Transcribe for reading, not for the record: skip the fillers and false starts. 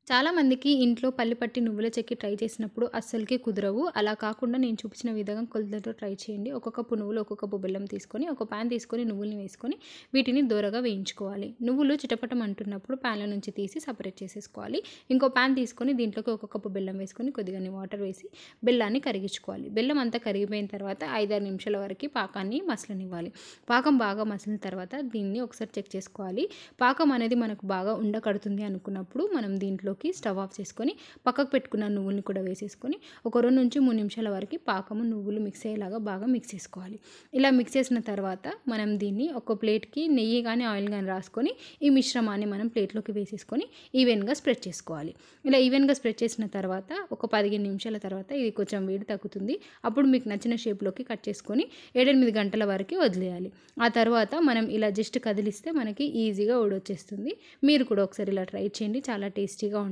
చాలామందికి ఇంట్లో పల్లి పట్టి నువ్వుల చెక్కి ట్రై చేసినప్పుడు అస్సలకి కుదరవు. అలా కాకుండా నేను చూపించిన విధంగా కొలతలతో ట్రై చేయండి. ఒక కప్పు నువ్వులు, ఒక కప్పు బెల్లం తీసుకొని, ఒక పాన్ తీసుకొని నువ్వుల్ని వేసుకొని వీటిని దోరగా వేయించుకోవాలి. నువ్వులు చిటపటం అంటున్నప్పుడు ప్యాన్‌లో నుంచి తీసి సెపరేట్ చేసేసుకోవాలి. ఇంకో పాన్ తీసుకొని దీంట్లోకి ఒక కప్పు బెల్లం వేసుకొని కొద్దిగాని వాటర్ వేసి బెల్లాన్ని కరిగించుకోవాలి. బెల్లం అంతా కరిగిపోయిన తర్వాత 5, 6 నిమిషాల వరకు పాకాన్ని మసలనివ్వాలి. పాకం బాగా మసిలిన తర్వాత దీన్ని ఒకసారి చెక్ చేసుకోవాలి. పాకం అనేది మనకు బాగా ఉండకడుతుంది అనుకున్నప్పుడు మనం దీంట్లో స్టవ్ ఆఫ్ చేసుకొని పక్కకు పెట్టుకున్న నువ్వుల్ని కూడా వేసేసుకొని ఒక 2 నుంచి 3 నిమిషాల వరకు పాకము నువ్వులు మిక్స్ అయ్యేలాగా బాగా మిక్స్ చేసుకోవాలి. ఇలా మిక్స్ చేసిన తర్వాత మనం దీన్ని ఒక ప్లేట్కి నెయ్యి కానీ ఆయిల్ కానీ రాసుకొని ఈ మిశ్రమాన్ని మనం ప్లేట్లోకి వేసేసుకొని ఈవెన్గా స్ప్రెడ్ చేసుకోవాలి. ఇలా ఈవెన్గా స్ప్రెడ్ చేసిన తర్వాత ఒక 15 నిమిషాల తర్వాత ఇది కొంచెం వేడి తగ్గుతుంది. అప్పుడు మీకు నచ్చిన షేప్లోకి కట్ చేసుకొని 7-8 గంటల వరకు వదిలేయాలి. ఆ తర్వాత మనం ఇలా జస్ట్ కదిలిస్తే మనకి ఈజీగా ఊడొచ్చేస్తుంది. మీరు కూడా ఒకసారి ఇలా ట్రై చేయండి. చాలా టేస్టీగా ఉంటాయి.